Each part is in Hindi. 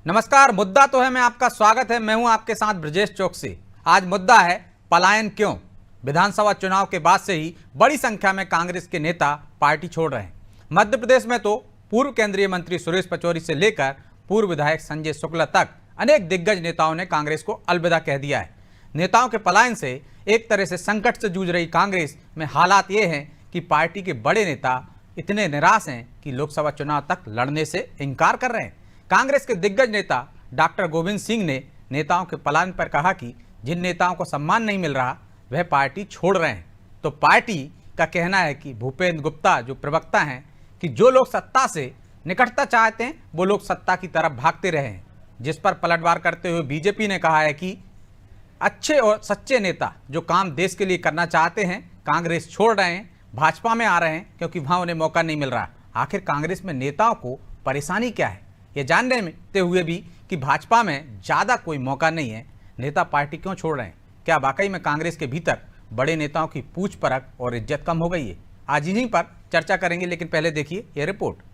नमस्कार। मुद्दा तो है मैं आपका स्वागत है। मैं हूं आपके साथ ब्रजेश चौकसी। आज मुद्दा है पलायन क्यों। विधानसभा चुनाव के बाद से ही बड़ी संख्या में कांग्रेस के नेता पार्टी छोड़ रहे हैं। मध्य प्रदेश में तो पूर्व केंद्रीय मंत्री सुरेश पचौरी से लेकर पूर्व विधायक संजय शुक्ला तक अनेक दिग्गज नेताओं ने कांग्रेस को अलविदा कह दिया है। नेताओं के पलायन से एक तरह से संकट से जूझ रही कांग्रेस में हालात ये हैं कि पार्टी के बड़े नेता इतने निराश हैं कि लोकसभा चुनाव तक लड़ने से इनकार कर रहे हैं। कांग्रेस के दिग्गज नेता डॉक्टर गोविंद सिंह ने नेताओं के पलायन पर कहा कि जिन नेताओं को सम्मान नहीं मिल रहा वह पार्टी छोड़ रहे हैं। तो पार्टी का कहना है कि भूपेंद्र गुप्ता जो प्रवक्ता हैं कि जो लोग सत्ता से निकटता चाहते हैं वो लोग सत्ता की तरफ भागते रहे हैं, जिस पर पलटवार करते हुए बीजेपी ने कहा है कि अच्छे और सच्चे नेता जो काम देश के लिए करना चाहते हैं कांग्रेस छोड़ रहे हैं, भाजपा में आ रहे हैं क्योंकि वहां उन्हें मौका नहीं मिल रहा। आखिर कांग्रेस में नेताओं को परेशानी क्या है, ये जानते हुए भी कि भाजपा में ज़्यादा कोई मौका नहीं है, नेता पार्टी क्यों छोड़ रहे हैं। क्या वाकई में कांग्रेस के भीतर बड़े नेताओं की पूछ परख और इज्जत कम हो गई है। आज इन्हीं पर चर्चा करेंगे, लेकिन पहले देखिए ये रिपोर्ट।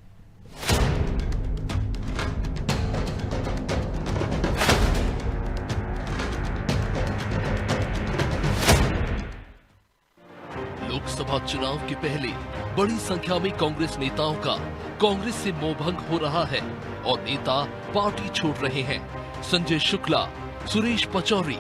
लोकसभा चुनाव के पहले बड़ी संख्या में कांग्रेस नेताओं का कांग्रेस से मोहभंग हो रहा है और नेता पार्टी छोड़ रहे हैं। संजय शुक्ला, सुरेश पचौरी,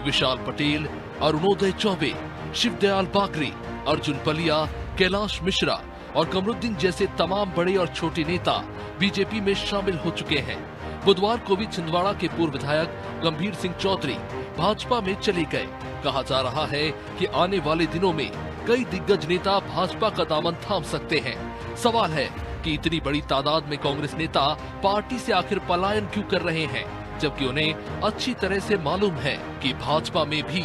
विशाल पटेल, अरुणोदय चौबे, शिवदयाल बाकरी, अर्जुन पलिया, कैलाश मिश्रा और कमरुद्दीन जैसे तमाम बड़े और छोटे नेता बीजेपी में शामिल हो चुके हैं। बुधवार को भी छिंदवाड़ा के पूर्व विधायक गंभीर सिंह चौधरी भाजपा में चले गए। कहा जा रहा है कि आने वाले दिनों में कई दिग्गज नेता भाजपा का दामन थाम सकते हैं। सवाल है कि इतनी बड़ी तादाद में कांग्रेस नेता पार्टी से आखिर पलायन क्यों कर रहे हैं, जबकि उन्हें अच्छी तरह से मालूम है कि भाजपा में भी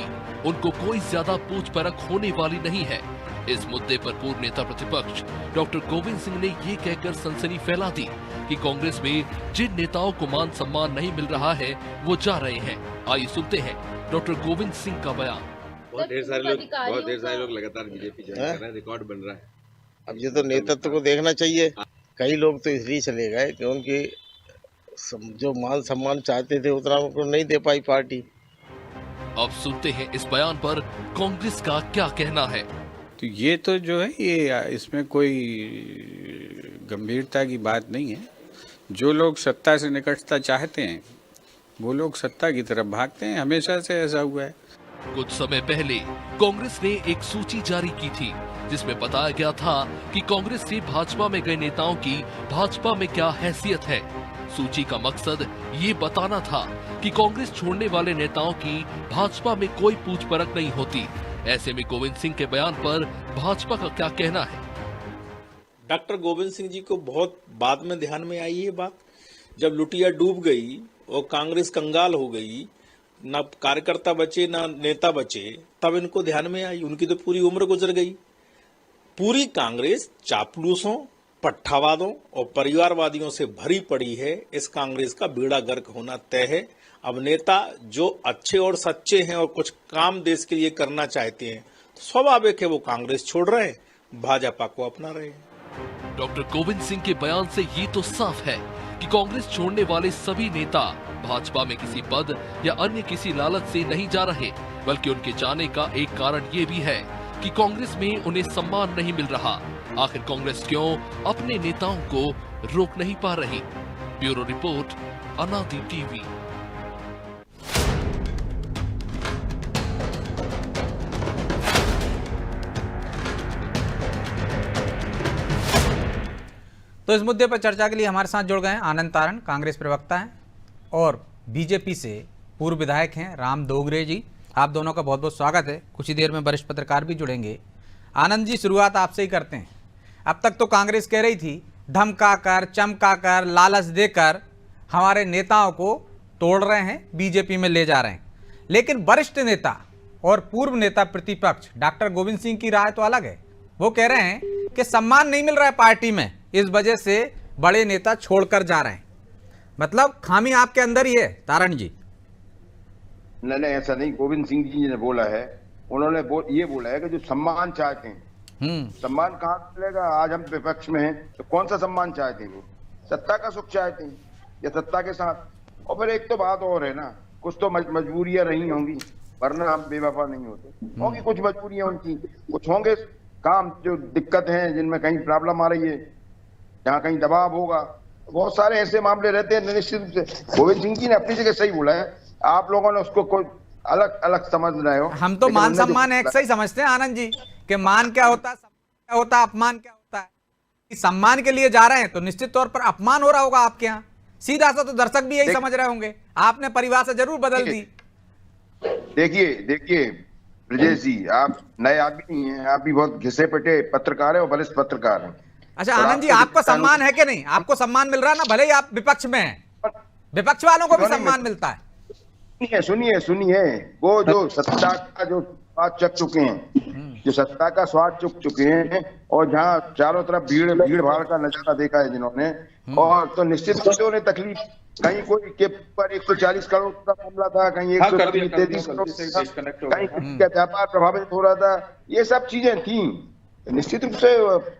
उनको कोई ज्यादा पूछ परख होने वाली नहीं है। इस मुद्दे पर पूर्व नेता प्रतिपक्ष डॉक्टर गोविंद सिंह ने ये कहकर सनसनी फैला दी कि कांग्रेस में जिन नेताओं को मान सम्मान नहीं मिल रहा है वो जा रहे हैं। आइए सुनते हैं डॉक्टर गोविंद सिंह का बयान। बहुत ढेर सारे लोग लगातार बीजेपी ज्वाइन कर रहे हैं, रिकॉर्ड बन रहा है। अब ये तो नेतृत्व को देखना चाहिए। कई लोग तो इसलिए चले गए कि उनकी जो मान सम्मान चाहते थे उतना उनको नहीं दे पाई पार्टी। अब सुनते हैं इस बयान पर कांग्रेस का क्या कहना है। तो ये तो जो है ये इसमें कोई गंभीरता की बात नहीं है। जो लोग सत्ता से निकटता चाहते हैं वो लोग सत्ता की तरफ भागते हैं, हमेशा से ऐसा हुआ है। कुछ समय पहले कांग्रेस ने एक सूची जारी की थी जिसमें बताया गया था कि कांग्रेस से भाजपा में गए नेताओं की भाजपा में क्या हैसियत है। सूची का मकसद ये बताना था कि कांग्रेस छोड़ने वाले नेताओं की भाजपा में कोई पूछ परख नहीं होती। ऐसे में गोविंद सिंह के बयान पर भाजपा का क्या कहना है। डॉक्टर गोविंद सिंह जी को बहुत बाद में ध्यान में आई ये बात, जब लुटिया डूब गई और कांग्रेस कंगाल हो गई, ना कार्यकर्ता बचे ना नेता बचे, तब इनको ध्यान में आई। उनकी तो पूरी उम्र गुजर गई। पूरी कांग्रेस चापलूसों, पट्टावादों और परिवारवादियों से भरी पड़ी है। इस कांग्रेस का बेड़ा गर्क होना तय है। अब नेता जो अच्छे और सच्चे हैं और कुछ काम देश के लिए करना चाहते हैं तो स्वाभाविक है वो कांग्रेस छोड़ रहे हैं, भाजपा को अपना रहे हैं। डॉक्टर गोविंद सिंह के बयान से ये तो साफ है कि कांग्रेस छोड़ने वाले सभी नेता भाजपा में किसी पद या अन्य किसी लालच से नहीं जा रहे, बल्कि उनके जाने का एक कारण ये भी है कि कांग्रेस में उन्हें सम्मान नहीं मिल रहा। आखिर कांग्रेस क्यों अपने नेताओं को रोक नहीं पा रही। ब्यूरो रिपोर्ट, अनादि टीवी। तो इस मुद्दे पर चर्चा के लिए हमारे साथ जुड़ गए हैं आनंद तारण, कांग्रेस प्रवक्ता हैं, और बीजेपी से पूर्व विधायक हैं राम दोगरे जी। आप दोनों का बहुत बहुत स्वागत है। कुछ ही देर में वरिष्ठ पत्रकार भी जुड़ेंगे। आनंद जी, शुरुआत आपसे ही करते हैं। अब तक तो कांग्रेस कह रही थी धमका कर, चमका कर, लालच देकर हमारे नेताओं को तोड़ रहे हैं, बीजेपी में ले जा रहे हैं, लेकिन वरिष्ठ नेता और पूर्व नेता प्रतिपक्ष डॉक्टर गोविंद सिंह की राय तो अलग है। वो कह रहे हैं कि सम्मान नहीं मिल रहा है पार्टी में, इस वजह से बड़े नेता छोड़कर जा रहे हैं। मतलब खामी आपके अंदर ही है तारण जी। नहीं, ऐसा नहीं। गोविंद सिंह जी ने बोला है, उन्होंने ये बोला है कि जो सम्मान चाहते हैं, सम्मान कहाँ मिलेगा। आज हम विपक्ष में हैं तो कौन सा सम्मान चाहते हैं? वो सत्ता का सुख चाहते हैं या सत्ता के साथ और फिर एक तो बात और है ना, कुछ तो मजबूरियां रही होंगी, वरना हम बेवफा नहीं होते। होंगी कुछ मजबूरियां उनकी, कुछ होंगे काम जो दिक्कत हैं जिनमें कहीं प्रॉब्लम आ रही है, जहाँ कहीं दबाव होगा, बहुत सारे ऐसे मामले रहते हैं। निश्चित रूप से गोविंद सिंह जी ने अपनी जगह सही बोला है, आप लोगों ने उसको कोई अलग अलग समझ रहे हो। हम तो मान सम्मान एक से ही समझते हैं आनंद जी, कि मान क्या होता है, सम्मान क्या होता है, अपमान क्या होता है। कि सम्मान के लिए जा रहे हैं तो निश्चित तौर पर अपमान हो रहा होगा आपके यहाँ, सीधा सा तो दर्शक भी यही समझ रहे होंगे। आपने परिभाषा जरूर बदल दी। देखिए ब्रजेश जी, आप नए आदमी हैं, आप भी बहुत घिसे पिटे पत्रकार हैं और वरिष्ठ पत्रकार हैं। अच्छा आनंद जी, आपको सम्मान है कि नहीं? आपको सम्मान मिल रहा है ना, भले ही आप विपक्ष में हैं, विपक्ष वालों को भी सम्मान मिलता है। सुनिए, वो जो सत्ता का जो स्वाद चख चुके हैं, जो सत्ता का स्वाद चुक चुके हैं, और जहाँ चारों तरफ भीड़ भाड़ का नजारा देखा है जिन्होंने, और तो निश्चित रूप से उन्हें तकलीफ, कहीं कोई के पर 140 करोड़ का मामला था, कहीं 133 करोड़, कहीं किसी का व्यापार प्रभावित हो रहा था, ये सब चीजें थी। निश्चित रूप से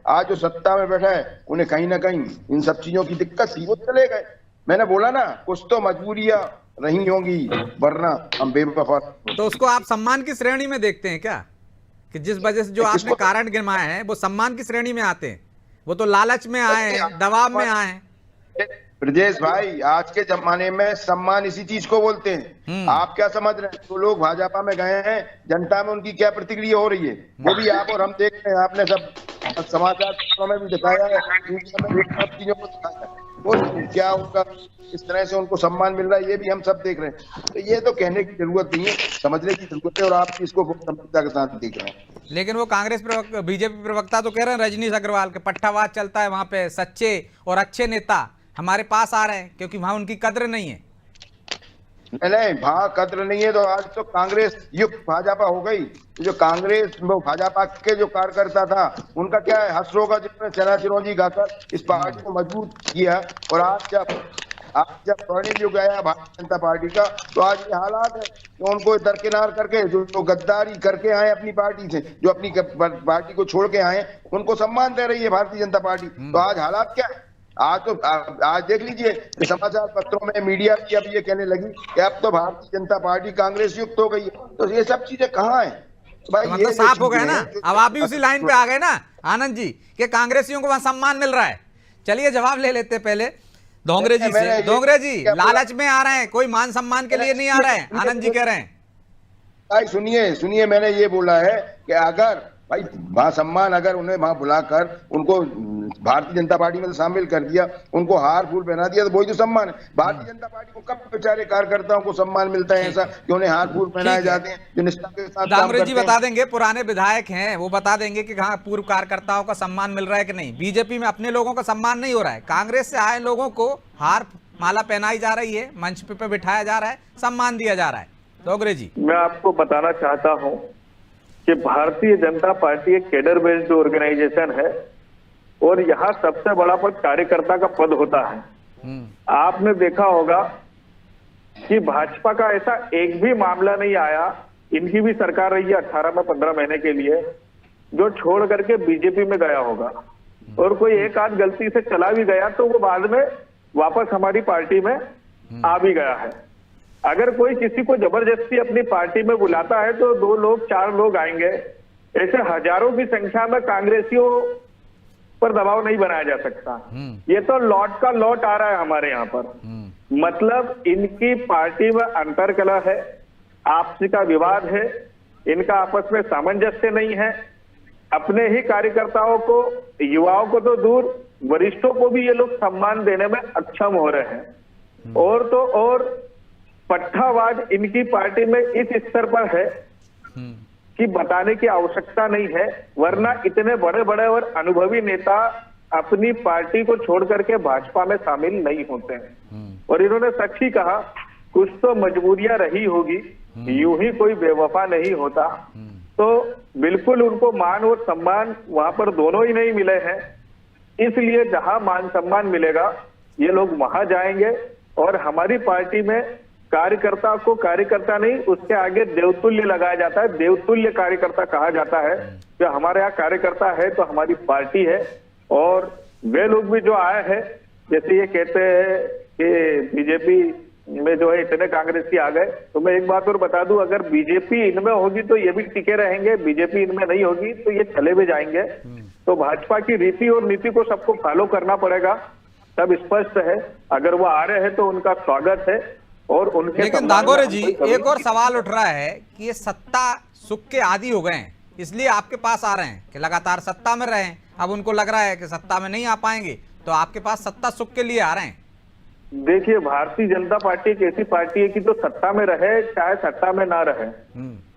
आज जो सत्ता में बैठा है उन्हें कहीं ना कहीं इन सब चीजों की दिक्कत थी, वो चले गए। मैंने बोला ना, कुछ तो मजबूरियां रही होंगी, वरना हम बेवफा। तो उसको आप सम्मान की श्रेणी में देखते हैं क्या, कि जिस वजह से जो आपने कारण गिनवाए हैं वो सम्मान की श्रेणी में आते हैं? वो तो लालच में आए हैं, दबाव में आए हैं। ब्रजेश भाई, आज के जमाने में सम्मान इसी चीज को बोलते हैं। आप क्या समझ रहे हैं, तो लोग भाजपा में गए हैं, जनता में उनकी क्या प्रतिक्रिया हो रही है वो भी आप और हम देख रहे हैं। आपने सब समाचार पत्रों में भी दिखाया है, मीडिया में भी सब चीजों को दिखाया है, वो क्या उनका इस तरह से उनको सम्मान मिल रहा है, ये भी हम सब देख रहे हैं। तो ये तो कहने की जरूरत नहीं है, समझने की जरूरत है, और आप इसको गंभीरता के साथ देख रहे हैं। लेकिन वो कांग्रेस बीजेपी प्रवक्ता तो कह रहे हैं रजनीश अग्रवाल के पट्टावाद चलता है, वहां पे सच्चे और अच्छे नेता हमारे पास आ रहे हैं क्योंकि वहां उनकी कद्र नहीं है। नहीं, वहां कद्र नहीं है तो आज तो कांग्रेस युक्त भाजपा हो गई। जो कांग्रेस भाजपा के जो कार्यकर्ता था उनका क्या है, हसरो का जिसने चना चिरौंजी गाकर इस पार्टी को मजबूत किया, और आज जब स्वर्णिम युग आया भारतीय जनता पार्टी का, तो आज ये हालात है कि उनको दरकिनार करके जो गद्दारी करके आए अपनी पार्टी से, जो अपनी पार्टी को छोड़ के आए, उनको सम्मान दे रही है भारतीय जनता पार्टी। तो आज हालात क्या है, आज देख लीजिए समाचार पत्रों में, मीडिया भी अब ये कहने लगी कि अब तो भारतीय जनता पार्टी कांग्रेस युक्त हो गई है। तो ये सब चीजें कहाँ हैं भाई? तो मतलब साफ हो गया ना, अब आप भी उसी लाइन पे आ गए ना आनंद जी, कि कांग्रेसियों को वहां सम्मान मिल रहा है। चलिए जवाब ले लेते पहले डोंगरे जी से। डोंगरे जी, लालच में आ रहे हैं, कोई मान सम्मान के लिए नहीं आ रहे हैं, आनंद जी कह रहे हैं। भाई सुनिए, मैंने ये बोला है कि अगर भाई वहां सम्मान, अगर उन्हें वहां बुलाकर उनको भारतीय जनता पार्टी में शामिल कर दिया, उनको हार फूल पहना दिया, तो वही तो सम्मान है। भारतीय जनता पार्टी को कब बेचारे कार्यकर्ताओं को सम्मान मिलता है ऐसा कि उन्हें हार फूल पहनाए जाते हैं, जो निष्ठा के साथ काम डोंगरे जी करते बता हैं। देंगे, पुराने विधायक हैं, वो बता देंगे कि हाँ पूर्व कार्यकर्ताओं का सम्मान मिल रहा है कि नहीं। बीजेपी में अपने लोगों का सम्मान नहीं हो रहा है, कांग्रेस से आए लोगों को हार माला पहनाई जा रही है, मंच पे बिठाया जा रहा है, सम्मान दिया जा रहा है। डोंगरे जी, मैं आपको बताना चाहता हूं कि भारतीय जनता पार्टी एक कैडर बेस्ड ऑर्गेनाइजेशन है, और यहाँ सबसे बड़ा पद कार्यकर्ता का पद होता है। आपने देखा होगा कि भाजपा का ऐसा एक भी मामला नहीं आया, इनकी भी सरकार रही है 18 में 15 महीने के लिए, जो छोड़ करके बीजेपी में गया होगा, और कोई एक आध गलती से चला भी गया तो वो बाद में वापस हमारी पार्टी में आ भी गया है। अगर कोई किसी को जबरदस्ती अपनी पार्टी में बुलाता है तो 2 लोग 4 लोग आएंगे, ऐसे हजारों की संख्या में कांग्रेसियों पर दबाव नहीं बनाया जा सकता। ये तो लॉट का लॉट आ रहा है हमारे यहाँ पर। मतलब इनकी पार्टी में अंतरकलह है, आपसी का विवाद है, इनका आपस में सामंजस्य नहीं है। अपने ही कार्यकर्ताओं को, युवाओं को तो दूर, वरिष्ठों को भी ये लोग सम्मान देने में अक्षम हो रहे हैं। और तो और पट्टावाद इनकी पार्टी में इस स्तर पर है कि बताने की आवश्यकता नहीं है, वरना इतने बड़े बड़े और अनुभवी नेता अपनी पार्टी को छोड़ करके भाजपा में शामिल नहीं होते हैं। और इन्होंने सच ही कहा, कुछ तो मजबूरियां रही होगी, यूं ही कोई बेवफा नहीं होता। तो बिल्कुल उनको मान और सम्मान वहां पर दोनों ही नहीं मिले हैं, इसलिए जहां मान सम्मान मिलेगा ये लोग वहां जाएंगे। और हमारी पार्टी में कार्यकर्ता को कार्यकर्ता नहीं, उसके आगे देवतुल्य लगाया जाता है, देवतुल्य कार्यकर्ता कहा जाता है। जो हमारे यहाँ कार्यकर्ता है तो हमारी पार्टी है। और वे लोग भी जो आए हैं, जैसे ये कहते हैं कि बीजेपी में जो है इतने कांग्रेस की आ गए। तो मैं एक बात और बता दूं, अगर बीजेपी इनमें होगी तो ये भी टिके रहेंगे, बीजेपी इनमें नहीं होगी तो ये चले भी जाएंगे। तो भाजपा की रीति और नीति को सबको फॉलो करना पड़ेगा, सब स्पष्ट है। अगर वो आ रहे हैं तो उनका स्वागत है और उनके लेकिन दागोरे जी एक और सवाल उठ रहा है कि ये सत्ता सुख के आदी हो गए हैं, इसलिए आपके पास आ रहे हैं कि लगातार सत्ता में रहें। अब उनको लग रहा है कि सत्ता में नहीं आ पाएंगे तो आपके पास सत्ता सुख के लिए आ रहे हैं। देखिए, भारतीय जनता पार्टी एक ऐसी पार्टी है कि जो सत्ता में रहे चाहे सत्ता में ना रहे,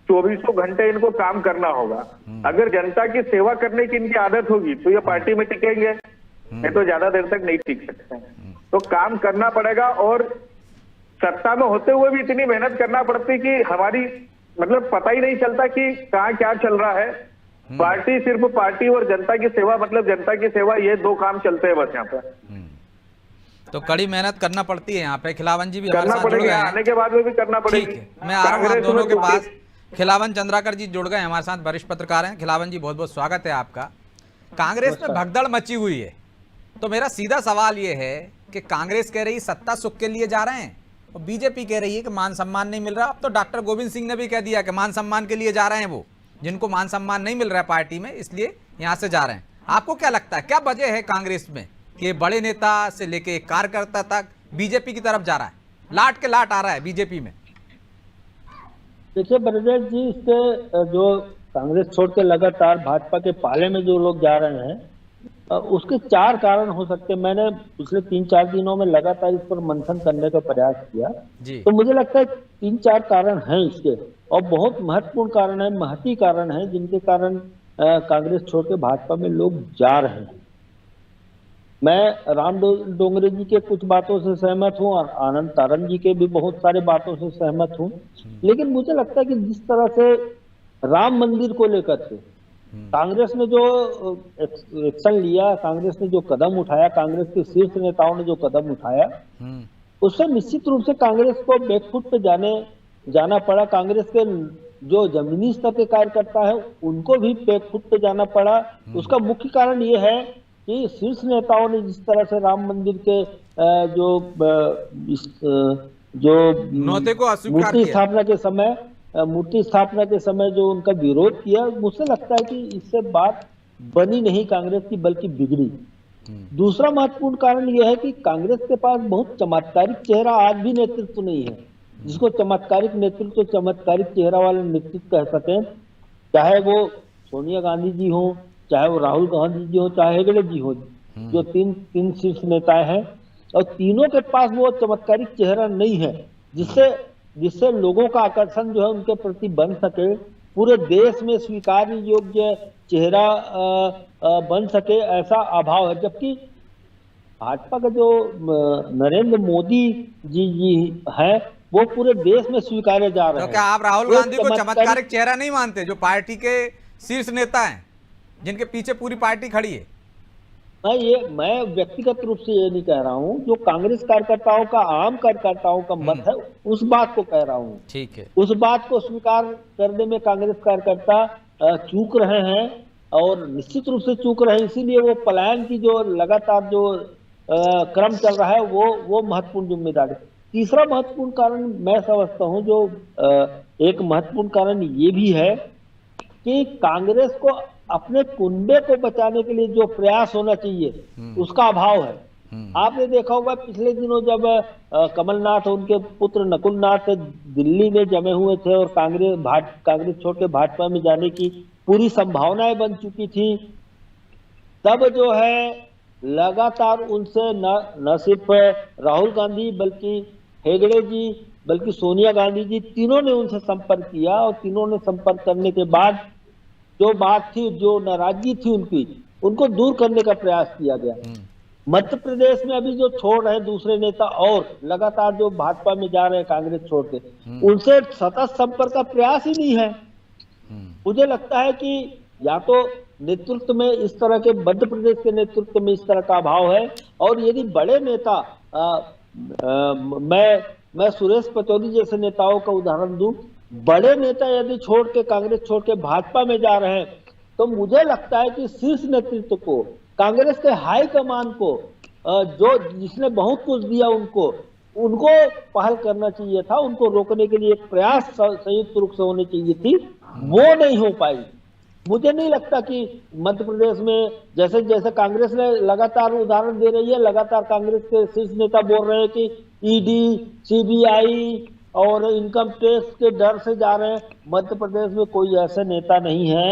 24 घंटे इनको काम करना होगा। अगर जनता की सेवा करने की इनकी आदत होगी तो ये पार्टी में टिकेंगे, नहीं तो ज्यादा देर तक नहीं टिक सकते हैं। तो काम करना पड़ेगा और सत्ता में होते हुए भी इतनी मेहनत करना पड़ती कि हमारी मतलब पता ही नहीं चलता कि कहाँ क्या चल रहा है। पार्टी सिर्फ पार्टी और जनता की सेवा, मतलब जनता की सेवा, ये दो काम चलते हैं बस यहाँ पे। तो कड़ी मेहनत करना पड़ती है यहाँ पे। खिलावन जी भी हमारे करना साथ जुड़ गए पड़ेगा, हैं। आने के बाद में भी करना ठीक पड़ेगी। है, मैं आ रहा हूँ आप कांग्रेस दोनों में के तो पास। खिलावन चंद्राकर जी जुड़ गए हमारे साथ, वरिष्ठ पत्रकार हैं। खिलावन जी बहुत बहुत स्वागत है आपका। कांग्रेस में भगदड़ मची हुई है, तो मेरा सीधा सवाल ये है कि कांग्रेस कह रही सत्ता सुख के लिए जा रहे हैं और बीजेपी कह रही है कि मान सम्मान नहीं मिल रहा। अब तो डॉक्टर गोविंद सिंह ने भी कह दिया कि मान सम्मान के लिए जा रहे हैं, वो जिनको मान सम्मान नहीं मिल रहा है पार्टी में, इसलिए यहाँ से जा रहे हैं। आपको क्या लगता है, क्या वजह है कांग्रेस में कि बड़े नेता से लेके कार्यकर्ता तक बीजेपी की तरफ जा रहा है, लाट के लाट आ रहा है बीजेपी में? देखिए ब्रजेश जी, इसके जो कांग्रेस छोड़ के लगातार भाजपा के पाले में जो लोग जा रहे हैं उसके 4 कारण हो सकते हैं। मैंने पिछले 3-4 दिनों में लगातार इस पर मंथन करने का प्रयास किया जी। तो मुझे लगता है 3-4 कारण हैं इसके, और बहुत महत्वपूर्ण कारण है, महती कारण है, जिनके कारण कांग्रेस छोड़ के भाजपा में लोग जा रहे हैं। मैं राम डोंगरे जी के कुछ बातों से सहमत हूँ और आनंद तारण जी के भी बहुत सारे बातों से सहमत हूँ, लेकिन मुझे लगता है कि जिस तरह से राम मंदिर को लेकर के कांग्रेस ने जो एक्शन लिया, कांग्रेस ने जो कदम उठाया, कांग्रेस के शीर्ष नेताओं ने जो कदम उठाया, उससे निश्चित रूप से कांग्रेस को बैकफुट पे जाना पड़ा। कांग्रेस के जो जमीनी स्तर के कार्यकर्ता है उनको भी बैकफुट पे जाना पड़ा। उसका मुख्य कारण ये है कि शीर्ष नेताओं ने जिस तरह से राम मंदिर के जो नौते को अस्वीकार मूर्ति किया। स्थापना के समय जो उनका विरोध किया, मुझे लगता है कि इससे बात बनी नहीं कांग्रेस की, बल्कि बिगड़ी। दूसरा महत्वपूर्ण कारण यह है कि कांग्रेस के पास बहुत चमत्कारिक चेहरा आज भी नेतृत्व नहीं है, जिसको चमत्कारिक नेतृत्व, चमत्कारिक चेहरा वाले नेतृत्व कह सकें। चाहे वो सोनिया गांधी जी हो, चाहे वो राहुल गांधी जी हो, चाहे हेगड़े जी हो, जो तीन शीर्ष नेता हैं, और तीनों के पास वो चमत्कारिक चेहरा नहीं है जिससे लोगों का आकर्षण जो है उनके प्रति बन सके, पूरे देश में स्वीकार योग्य चेहरा बन सके, ऐसा अभाव है। जबकि भाजपा का जो नरेंद्र मोदी जी है वो पूरे देश में स्वीकारे जा रहे हैं। तो क्या आप राहुल गांधी को चमत्कारिक चेहरा नहीं मानते, जो पार्टी के शीर्ष नेता हैं, जिनके पीछे पूरी पार्टी खड़ी है? मैं व्यक्तिगत रूप से ये नहीं कह रहा हूँ, जो कांग्रेस कार्यकर्ताओं का, आम कार्यकर्ताओं का मत है, उस बात को कह रहा हूँ। ठीक है, उस बात को स्वीकार करने में कांग्रेस कार्यकर्ता चूक रहे हैं और निश्चित रूप से चूक रहे हैं। इसीलिए वो पलायन की जो लगातार जो क्रम चल रहा है वो महत्वपूर्ण जिम्मेदारी। तीसरा महत्वपूर्ण कारण मैं समझता हूँ, जो एक महत्वपूर्ण कारण ये भी है कि कांग्रेस को अपने कुंबे को बचाने के लिए जो प्रयास होना चाहिए उसका अभाव है। आपने देखा होगा पिछले दिनों जब कमलनाथ और उनके पुत्र नकुलनाथ दिल्ली में जमे हुए थे और कांग्रेस छोड़ के भाजपा में जाने की पूरी संभावनाएं बन चुकी थी, तब जो है लगातार उनसे न सिर्फ राहुल गांधी बल्कि हेगड़े जी, बल्कि सोनिया गांधी जी, तीनों ने उनसे संपर्क किया और तीनों ने संपर्क करने के बाद जो बात थी, जो नाराजगी थी उनको दूर करने का प्रयास किया गया। मध्य प्रदेश में अभी जो छोड़ रहे दूसरे नेता और लगातार जो भाजपा में जा रहे हैं कांग्रेस छोड़ के, उनसे सतत संपर्क का प्रयास ही नहीं है। मुझे लगता है कि या तो नेतृत्व में इस तरह के, मध्य प्रदेश के नेतृत्व में इस तरह का अभाव है, और यदि बड़े नेता मैं सुरेश पचौरी जैसे नेताओं का उदाहरण दूं, बड़े नेता यदि छोड़ के कांग्रेस छोड़ के भाजपा में जा रहे हैं, तो मुझे लगता है कि शीर्ष नेतृत्व को, कांग्रेस के हाई कमान को, जो जिसने बहुत कुछ दिया उनको पहल करना चाहिए था, उनको रोकने के लिए एक प्रयास संयुक्त रूप से होनी चाहिए थी, वो नहीं हो पाई। मुझे नहीं लगता कि मध्य प्रदेश में जैसे जैसे कांग्रेस ने लगातार उदाहरण दे रही है, लगातार कांग्रेस के शीर्ष नेता बोल रहे हैं कि ईडी, सीबीआई और इनकम टैक्स के डर से जा रहे हैं। मध्य प्रदेश में कोई ऐसे नेता नहीं है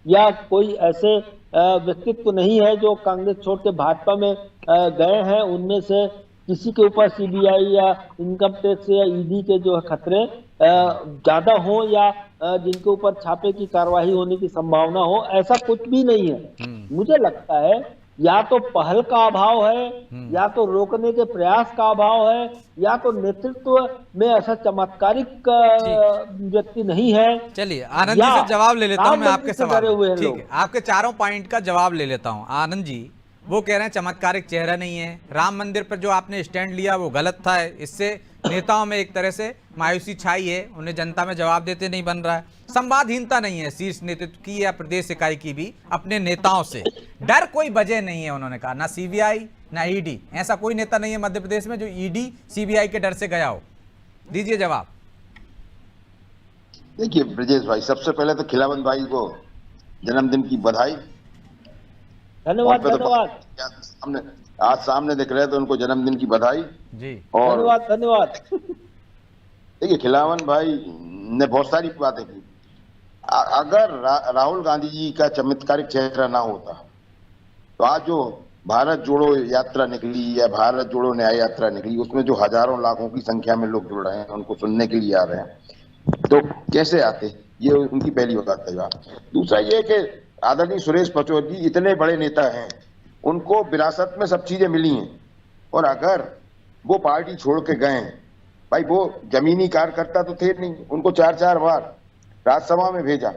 या कोई ऐसे व्यक्तित्व नहीं है जो कांग्रेस छोड़ के भाजपा में गए हैं। उनमें से किसी के ऊपर सीबीआई या इनकम टैक्स या ईडी के जो खतरे ज्यादा हो या जिनके ऊपर छापे की कार्रवाई होने की संभावना हो, ऐसा कुछ भी नहीं है। मुझे लगता है या तो पहल का अभाव है, या तो रोकने के प्रयास का अभाव है, या तो नेतृत्व में ऐसा चमत्कारिक व्यक्ति नहीं है। चलिए आनंद जी से जवाब ले लेता हूं मैं आपके सवाल। ठीक है, आपके चारों पॉइंट का जवाब ले लेता हूं। आनंद जी वो कह रहे हैं चमत्कारिक चेहरा नहीं है, राम मंदिर पर जो आपने स्टैंड लिया वो गलत था, इससे नेताओं में एक तरह से मायूसी छाई है, उन्हें जनता में जवाब देते नहीं बन रहा है। संवादहीनता नहीं है शीर्ष नेतृत्व की या प्रदेश इकाई की भी अपने नेताओं से, डर कोई वजह नहीं है उन्होंने कहा, ना सीबीआई ना ईडी, ऐसा कोई नेता नहीं है मध्य प्रदेश में जो ईडी सीबीआई के डर से गया हो। दीजिए जवाब। देखिए ब्रजेश भाई, सबसे पहले तो खिलावन भाई को जन्मदिन की बधाई। धन्यवाद धन्यवाद। आज सामने दिख रहे तो उनको जन्मदिन की बधाई जी। और धन्यवाद धन्यवाद। देखिए खिलावन भाई ने बहुत सारी बातें की। अगर राहुल गांधी जी का चमत्कारिक चेहरा ना होता तो आज जो भारत जोड़ो यात्रा निकली या भारत जोड़ो न्याय यात्रा निकली, उसमें जो हजारों लाखों की संख्या में लोग जुड़ रहे हैं, उनको सुनने के लिए आ रहे हैं, तो कैसे आते? ये उनकी पहली बात है। दूसरा ये कि आदरणीय सुरेश पचौरी जी इतने बड़े नेता हैं, उनको विरासत में सब चीजें मिली हैं, और अगर वो पार्टी छोड़ के गए, भाई वो जमीनी कार्यकर्ता तो थे नहीं, उनको 4-4 बार राज्यसभा में भेजा,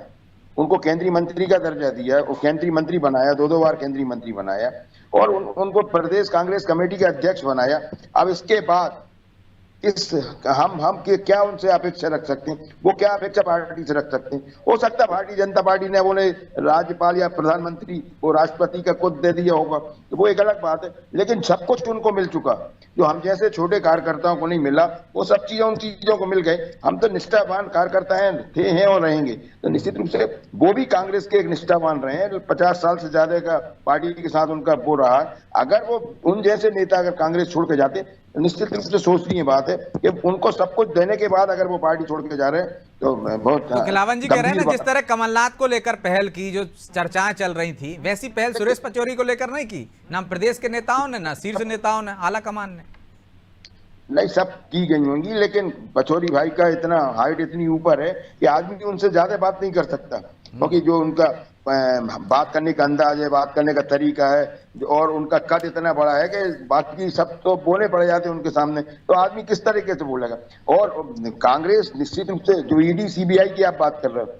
उनको केंद्रीय मंत्री का दर्जा दिया, वो केंद्रीय मंत्री बनाया, 2-2 बार केंद्रीय मंत्री बनाया, और उनको प्रदेश कांग्रेस कमेटी का अध्यक्ष बनाया। अब इसके बाद हम क्या उनसे अपेक्षा रख सकते हैं? वो क्या अपेक्षा पार्टी से रख सकते हैं? हो सकता है भारतीय जनता पार्टी ने बोले राज्यपाल या प्रधानमंत्री को राष्ट्रपति का खुद दे दिया होगा, तो वो एक अलग बात है, लेकिन सब कुछ उनको मिल चुका। जो हम जैसे छोटे कार्यकर्ताओं को नहीं मिला, वो सब चीजें उन चीजों को मिल गए। हम तो निष्ठावान कार्यकर्ता हैं और रहेंगे, तो निश्चित रूप से वो भी कांग्रेस के एक निष्ठावान रहे हैं। 50 साल से ज्यादा का पार्टी के साथ उनका वो रहा। अगर वो उन जैसे नेता अगर कांग्रेस छोड़ के जाते, निश्चित रूप से सोचनीय बात है कि उनको सब कुछ देने के बाद अगर वो पार्टी छोड़ के जा रहे हैं तो बहुत। तो खिलावन जी कह रहे हैं ना, जिस तरह कमलनाथ को लेकर पहल की, जो चर्चाएं चल रही थी, वैसी पहल सुरेश पचौरी को लेकर नहीं की, ना प्रदेश के नेताओं ने, ना शीर्ष नेताओं ने, आला कमान ने। नहीं, सब की गई होंगी, लेकिन पचौरी भाई का इतना हाइट इतनी ऊपर है कि आदमी उनसे ज्यादा बात नहीं कर सकता, क्योंकि जो उनका बात करने का अंदाज है, बात करने का तरीका है, और उनका कद इतना बड़ा है कि बाकी सब तो बोले पड़ जाते हैं उनके सामने, तो आदमी किस तरीके से बोलेगा। और कांग्रेस निश्चित रूप से जो ईडी सीबीआई की आप बात कर रहे हो,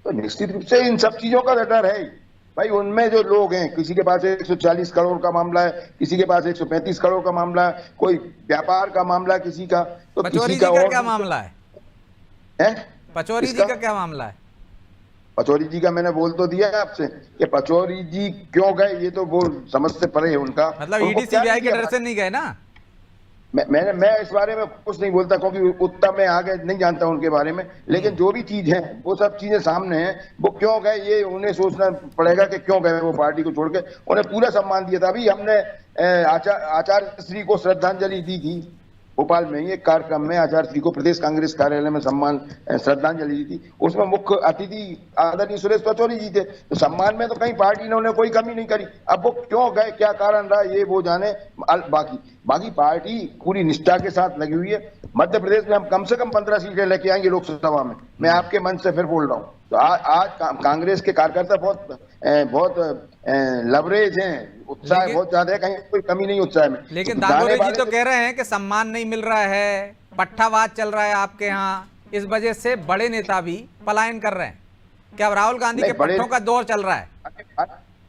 तो निश्चित रूप से इन सब चीजों का डर है भाई। उनमें जो लोग हैं, किसी के पास 140 करोड़ का मामला है, किसी के पास 135 करोड़ का मामला है, कोई व्यापार का मामला किसी का, तो किसी का और क्या मामला है? पचौरी जी का क्या मामला है? पचौरी जी का मैंने बोल तो दिया है आपसे कि पचौरी जी क्यों गए, ये तो वो समझ से परे है उनका। मतलब ईडी सीबीआई के डर से नहीं गए ना? मैं इस बारे में कुछ नहीं बोलता, क्योंकि उतना मैं आगे नहीं जानता उनके बारे में, लेकिन जो भी चीज है वो सब चीजें सामने हैं। वो क्यों गए ये उन्हें सोचना पड़ेगा कि क्यों गए वो पार्टी को छोड़ के। उन्हें पूरा सम्मान दिया था। अभी हमने आचार्य श्री को श्रद्धांजलि दी थी भोपाल में ही एक कार्यक्रम में, आचार्य श्री को प्रदेश कांग्रेस कार्यालय में सम्मान श्रद्धांजलि दी थी। उसमें मुख्य अतिथि आदरणीय सुरेश पचौरी जी थे, तो सम्मान में तो कहीं पार्टी ने उन्हें कोई कमी नहीं करी। अब वो क्यों गए, क्या कारण रहा, ये वो जाने। बाकी पार्टी पूरी निष्ठा के साथ लगी हुई है। मध्य प्रदेश में हम कम से कम 15 सीटें लेके आएंगे लोकसभा में, मैं आपके मन से फिर बोल रहा हूँ। तो आज कांग्रेस के कार्यकर्ता बहुत लवरेज हैं, उत्साह बहुत ज्यादा है, कहीं कोई कमी नहीं उत्साह में। लेकिन दादोरी जी तो कह रहे हैं कि सम्मान नहीं मिल रहा है, पट्टावाद चल रहा है आपके यहाँ, इस वजह से बड़े नेता भी पलायन कर रहे हैं। क्या राहुल गांधी के पट्टों का दौर चल रहा है?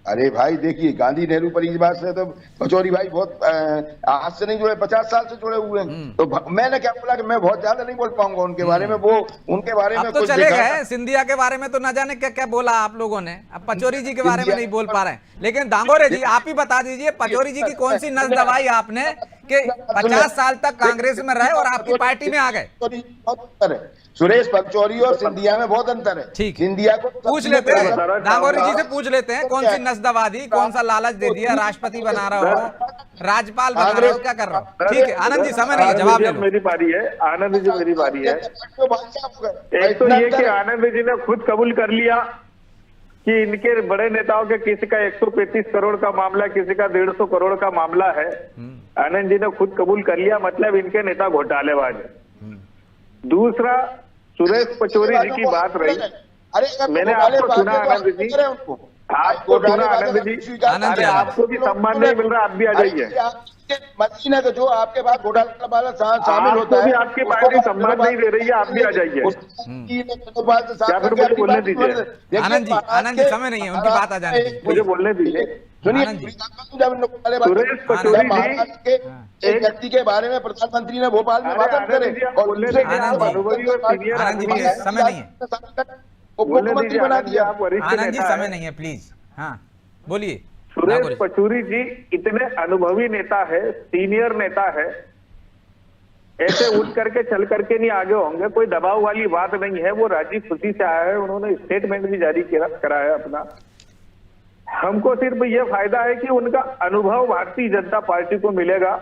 अरे भाई देखिए, गांधी नेहरू परिवार से तो पचौरी भाई बहुत आज से नहीं जुड़े, 50 साल से जुड़े हुए हैं। तो मैंने क्या बोला कि मैं बहुत ज्यादा नहीं बोल पाऊंगा उनके बारे में, वो उनके बारे में अब तो कुछ चले देखा गए, सिंधिया के बारे में तो न जाने क्या क्या बोला आप लोगों ने, अब पचौरी जी के बारे में नहीं बोल पा रहे हैं। लेकिन दांगोरे जी आप ही बता दीजिए, पचौरी जी की कौन सी नस दवाई आपने कि 50 साल तक कांग्रेस में रहे और आपकी पार्टी में आ गए? बहुत अंतर है, सुरेश पचौरी और सिंधिया में बहुत अंतर है। ठीक, सिंधिया को पूछ लेते हैं, दांगोरे जी से पूछ लेते हैं, कौन सी नस दवा दी, कौन सा लालच दे दिया, राष्ट्रपति बना रहा हो, राज्यपाल बना रहा हो, क्या कर रहा हो? ठीक है आनंद जी, समय नहीं है, जवाब ले लो। मेरी बारी है, आनंद जी मेरी बारी है। एक तो ये कि आनंद जी ने खुद कबूल कर लिया कि इनके बड़े नेताओं के किसी का 135 करोड़ का मामला, किसी का 150 करोड़ का मामला है। आनंद जी ने खुद कबूल कर लिया, मतलब इनके नेता घोटालेबाज है। दूसरा, सुरेश पचौरी जी की बात रही, मैंने आपको सुना आनंद जी, आपको सुना आनंद जी, अरे आपको भी सम्मान नहीं मिल रहा, आप भी आ जाइए। मदीना का जो आपके बाद घोटाला वाला शामिल होता है, आपकी पार्टी सम्मान नहीं दे रही है, आप भी आ जाइए। क्या फिर मुझे बोलने दीजिए आनंद जी, समय नहीं है, उनकी बात आ जाने दीजिए, मुझे बोलने दीजिए। सुरेश पचौरी जी एक व्यक्ति के बारे में प्रधानमंत्री ने भोपाल में वादन करे और अनुभवी और सीनियर आदमी है, समय नहीं है, मुख्यमंत्री बना दिया। आनंद जी समय नहीं है, प्लीज। हाँ बोलिए। सुरेश पचौरी जी इतने अनुभवी नेता है, सीनियर नेता है, ऐसे उठ करके चल करके नहीं आगे होंगे, कोई दबाव वाली बात नहीं है, वो राजी खुशी से आया है, उन्होंने स्टेटमेंट भी जारी करा है अपना। हमको सिर्फ ये फायदा है कि उनका अनुभव भारतीय जनता पार्टी को मिलेगा,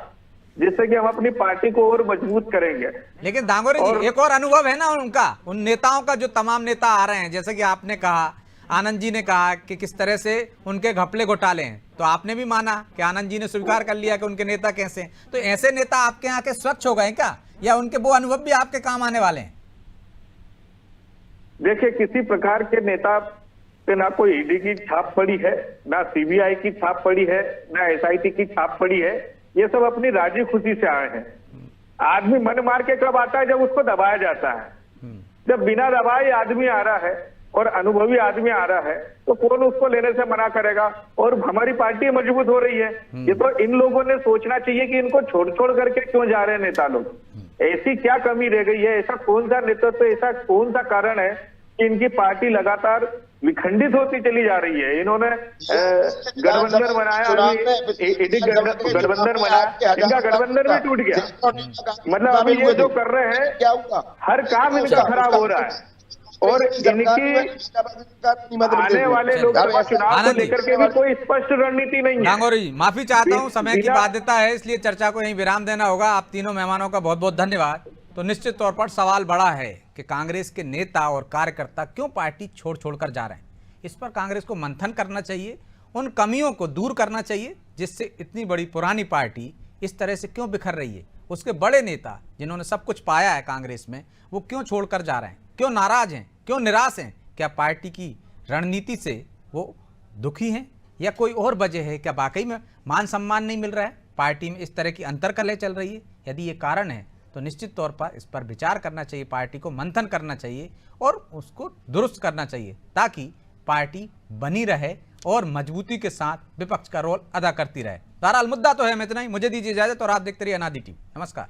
जिससे कि हम अपनी पार्टी को और मजबूत करेंगे। लेकिन दांगोरे जी, एक और अनुभव है ना उनका, उन नेताओं का जो तमाम नेता आ रहे हैं, जैसे कि आपने कहा, आनंद जी ने कहा कि किस तरह से उनके घपले घोटाले हैं, तो आपने भी माना कि आनंद जी ने स्वीकार कर लिया कि उनके नेता कैसे हैं। तो ऐसे नेता आपके यहाँ के स्वच्छ हो गए क्या, या उनके वो अनुभव भी आपके काम आने वाले हैं? देखिए, किसी प्रकार के नेता पे ना कोई ईडी की छाप पड़ी है, ना सीबीआई की छाप पड़ी है, ना एसआईटी की छाप पड़ी है। ये सब अपनी राजी खुशी से आए हैं। आदमी मन मार के कब आता है? जब उसको दबाया जाता है। जब बिना दबाए आदमी आ रहा है और अनुभवी आदमी आ रहा है, तो कौन उसको लेने से मना करेगा? और हमारी पार्टी मजबूत हो रही है। ये तो इन लोगों ने सोचना चाहिए कि इनको छोड़ छोड़ करके क्यों जा रहे हैं नेता लोग, ऐसी क्या कमी रह गई है, ऐसा कौन सा नेतृत्व, ऐसा कौन सा कारण है कि इनकी पार्टी लगातार विखंडित होती चली जा रही है। इन्होंने गठबंधन बनाया, गठबंधन बनाया, इनका गठबंधन भी टूट गया। मतलब अभी ये जो कर रहे हैं, क्या हुआ, हर काम इनका खराब हो रहा है। और इनकी आने वाले लोकसभा चुनाव को लेकर के भी कोई स्पष्ट रणनीति नहीं है। दांगोरे जी, माफी चाहता हूं, समय की बाध्यता है, इसलिए चर्चा को यहीं विराम देना होगा। आप तीनों मेहमानों का बहुत बहुत धन्यवाद। तो निश्चित तौर पर सवाल बड़ा है कि कांग्रेस के नेता और कार्यकर्ता क्यों पार्टी छोड़ छोड़कर जा रहे हैं। इस पर कांग्रेस को मंथन करना चाहिए, उन कमियों को दूर करना चाहिए जिससे इतनी बड़ी पुरानी पार्टी इस तरह से क्यों बिखर रही है। उसके बड़े नेता जिन्होंने सब कुछ पाया है कांग्रेस में, वो क्यों छोड़कर जा रहे हैं, क्यों नाराज हैं, क्यों निराश हैं? क्या पार्टी की रणनीति से वो दुखी हैं, या कोई और वजह है? क्या वाकई में मान सम्मान नहीं मिल रहा है, पार्टी में इस तरह की अंतर्कलह चल रही है? यदि ये कारण है तो निश्चित तौर पर इस पर विचार करना चाहिए, पार्टी को मंथन करना चाहिए और उसको दुरुस्त करना चाहिए, ताकि पार्टी बनी रहे और मजबूती के साथ विपक्ष का रोल अदा करती रहे। बहरहाल मुद्दा तो है, मैं इतना ही, मुझे दीजिए इजाजत और आप देखते रहिए अनादि टीवी। नमस्कार।